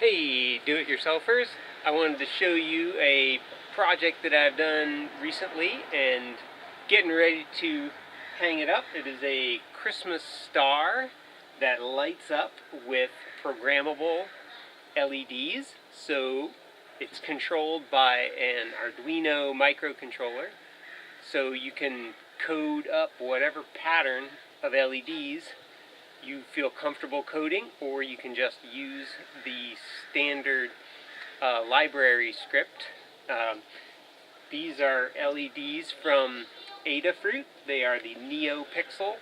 Hey, do-it-yourselfers. I wanted to show you a project that I've done recently and getting ready to hang it up. It is a Christmas star that lights up with programmable LEDs. So it's controlled by an Arduino microcontroller. So you can code up whatever pattern of LEDs you feel comfortable coding, or you can just use the standard library script. These are LEDs from Adafruit. They are the NeoPixel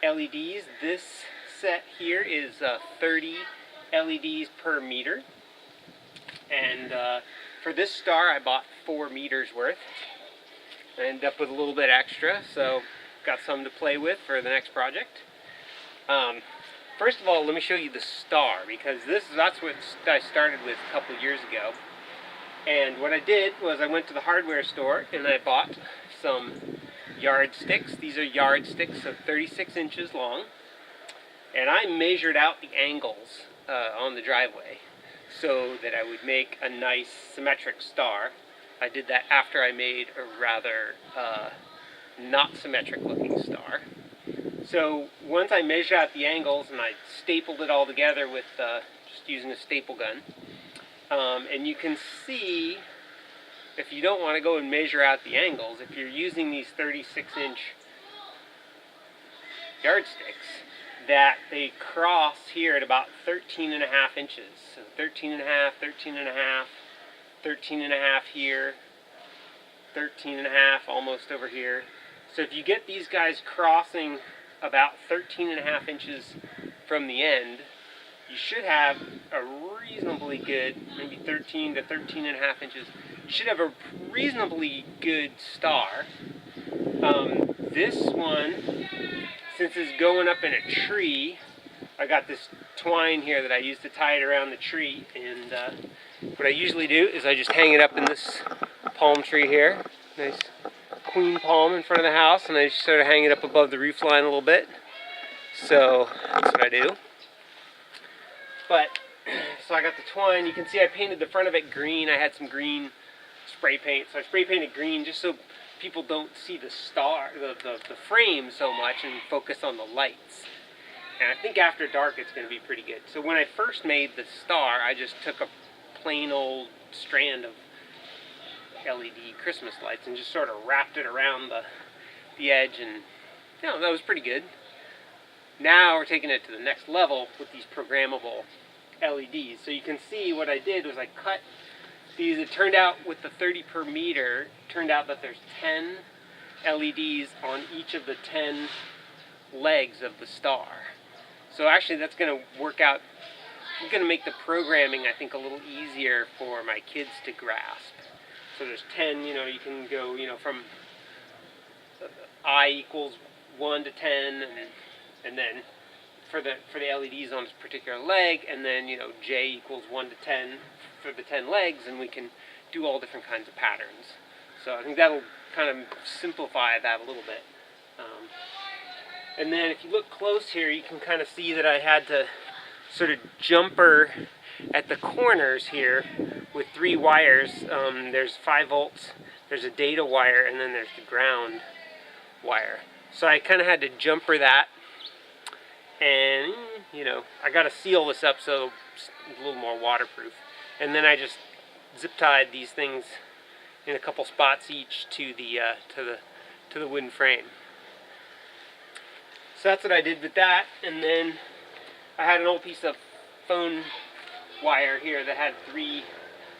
LEDs. This set here is 30 LEDs per meter. And for this star I bought 4 meters worth. I ended up with a little bit extra, so got some to play with for the next project. First of all, let me show you the star, because that's what I started with a couple years ago. And what I did was I went to the hardware store and I bought some yardsticks. These are yardsticks of 36 inches long. And I measured out the angles on the driveway so that I would make a nice symmetric star. I did that after I made a rather not symmetric looking star. So once I measured out the angles and I stapled it all together with just using a staple gun, and you can see, if you don't want to go and measure out the angles, if you're using these 36-inch yardsticks, that they cross here at about 13.5 inches. So 13.5, 13.5, 13.5 here, 13.5 almost over here. So if you get these guys crossing about 13.5 inches from the end, you should have a reasonably good, maybe 13 to 13.5 inches, you should have a reasonably good star. This one, since it's going up in a tree, I got this twine here that I use to tie it around the tree, and what I usually do is I just hang it up in this palm tree here. Nice queen palm in front of the house, and I just sort of hang it up above the roof line a little bit. So that's what I do. But so I got the twine. You can see I painted the front of it green. I had some green spray paint, so I spray painted green just so people don't see the star, the frame so much, and focus on the lights. And I think after dark it's going to be pretty good. So when I first made the star, I just took a plain old strand of LED Christmas lights and just sort of wrapped it around the edge, and that was pretty good. Now we're taking it to the next level with these programmable LEDs. So you can see what I did was I cut these. It turned out with the 30 per meter, turned out that there's 10 LEDs on each of the 10 legs of the star. So actually that's going to work out, it's going to make the programming, I think, a little easier for my kids to grasp. So there's 10, you can go, from I equals 1 to 10, and then for the LEDs on this particular leg, and then, J equals 1 to 10 for the 10 legs, and we can do all different kinds of patterns. So I think that'll kind of simplify that a little bit. And then if you look close here, you can kind of see that I had to sort of jumper at the corners here with 3 wires. There's 5 volts, there's a data wire, and then there's the ground wire. So I kind of had to jumper that, and I got to seal this up so it's a little more waterproof. And then I just zip tied these things in a couple spots each to the wooden frame. So that's what I did with that. And then I had an old piece of phone wire here that had 3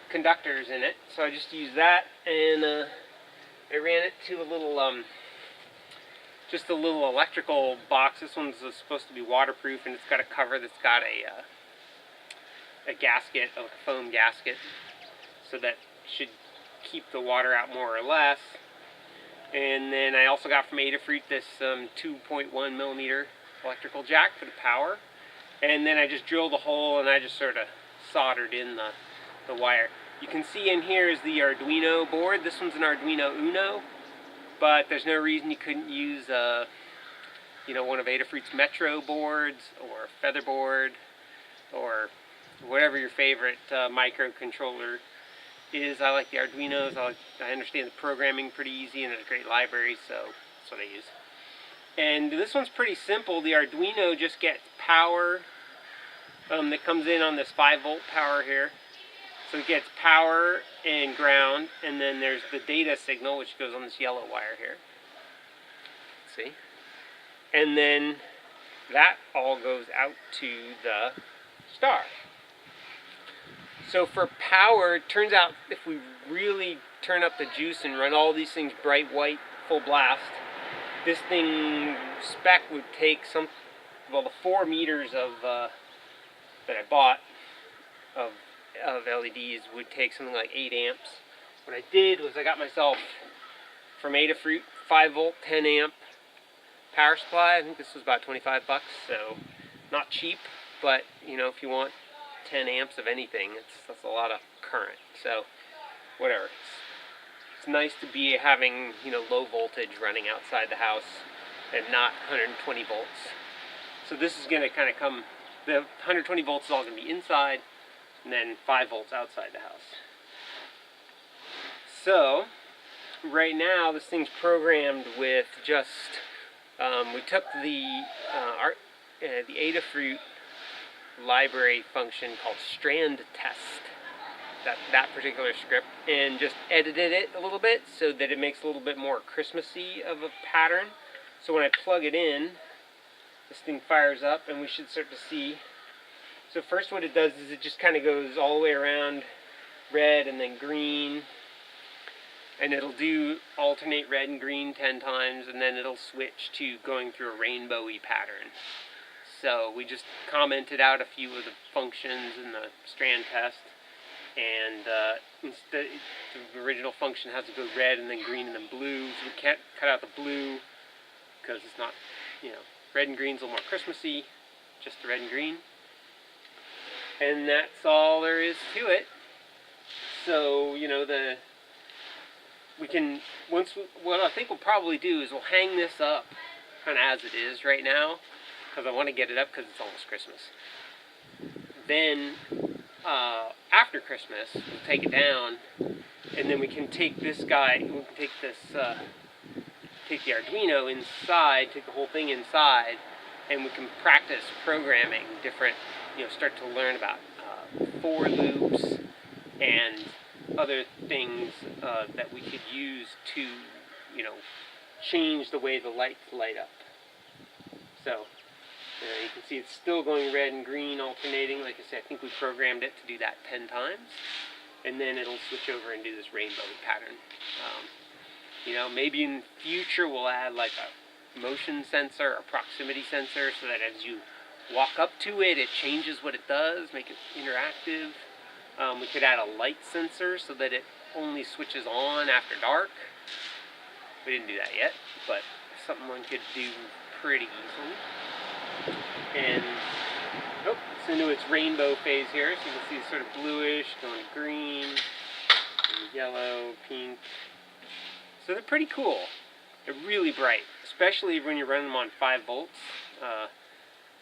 conductors in it, so I just used that, and I ran it to a little just a little electrical box. This one's supposed to be waterproof, and it's got a cover that's got a gasket, a foam gasket, so that should keep the water out more or less. And then I also got from Adafruit this 2.1 millimeter electrical jack for the power. And then I just drilled a hole and I just sort of soldered in the wire. You can see in here is the Arduino board. This one's an Arduino Uno, but there's no reason you couldn't use one of Adafruit's Metro boards or Featherboard or whatever your favorite microcontroller is. I like the Arduinos. I understand the programming pretty easy, and it's a great library, so that's what I use. And this one's pretty simple. The Arduino just gets power that comes in on this 5-volt power here. So it gets power and ground, and then there's the data signal, which goes on this yellow wire here. See? And then that all goes out to the star. So for power, it turns out if we really turn up the juice and run all these things bright white, full blast, this thing spec would take the 4 meters of that I bought of LEDs would take something like 8 amps. What I did was I got myself from Adafruit 5-volt 10 amp power supply. I think this was about 25 bucks, so not cheap, but you know, if you want 10 amps of anything, that's a lot of current. So whatever. It's nice to be having, you know, low voltage running outside the house and not 120 volts. So this is going to kind of come, the 120 volts is all going to be inside, and then 5 volts outside the house. So right now this thing's programmed with just, we took the Adafruit library function called strand test, that particular script, and just edited it a little bit so that it makes a little bit more Christmassy of a pattern. So when I plug it in, this thing fires up and we should start to see. So first what it does is it just kind of goes all the way around red and then green, and it'll do alternate red and green 10 times, and then it'll switch to going through a rainbowy pattern. So we just commented out a few of the functions in the strand test, and instead the original function has to go red and then green and then blue. So we can't cut out the blue because it's not, you know, red and green's a little more Christmassy, just the red and green. And that's all there is to it. So, you know, what I think we'll probably do is we'll hang this up kind of as it is right now, because I want to get it up because it's almost Christmas. Then after Christmas, we'll take it down, and then we can take this guy, we can take this, take the Arduino inside, take the whole thing inside, and we can practice programming different, you know, start to learn about for loops and other things that we could use to, you know, change the way the lights light up. So you can see it's still going red and green alternating. Like I said, I think we programmed it to do that 10 times, and then it'll switch over and do this rainbow pattern. You know, maybe in the future we'll add like a motion sensor or proximity sensor so that as you walk up to it, it changes what it does, make it interactive. We could add a light sensor so that it only switches on after dark. We didn't do that yet, but something one could do pretty easily. And it's into its rainbow phase here, so you can see it's sort of bluish, going to green, and yellow, pink. So they're pretty cool. They're really bright, especially when you're running them on 5 volts.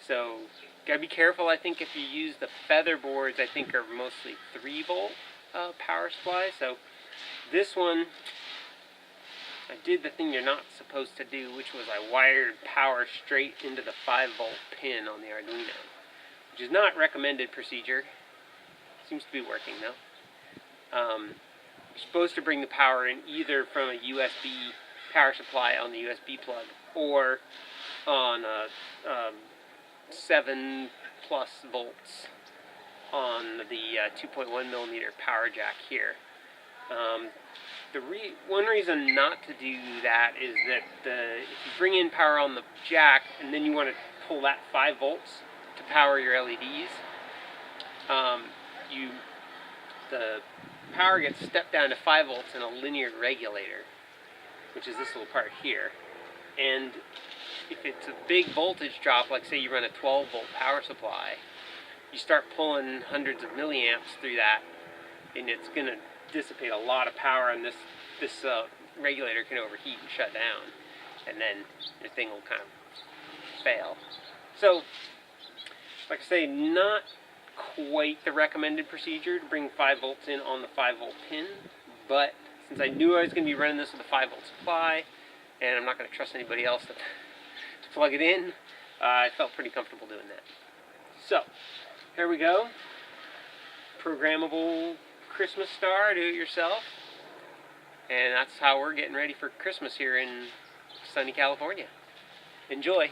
So gotta be careful. I think if you use the feather boards, I think are mostly 3-volt power supply. So this one, I did the thing you're not supposed to do, which was I wired power straight into the 5-volt pin on the Arduino, which is not recommended procedure. Seems to be working though. You're supposed to bring the power in either from a USB power supply on the USB plug or on a 7+ volts on the 2.1 millimeter power jack here. One reason not to do that is that if you bring in power on the jack and then you want to pull that 5 volts to power your LEDs, the power gets stepped down to 5 volts in a linear regulator, which is this little part here. And if it's a big voltage drop, like say you run a 12-volt power supply, you start pulling hundreds of milliamps through that, and it's going to dissipate a lot of power, and this regulator can overheat and shut down, and then the thing will kind of fail. So, like I say, not quite the recommended procedure to bring 5 volts in on the 5-volt pin, but since I knew I was going to be running this with a 5-volt supply, and I'm not going to trust anybody else to plug it in, I felt pretty comfortable doing that. So, here we go. Programmable Christmas star, do it yourself. And that's how we're getting ready for Christmas here in sunny California. Enjoy!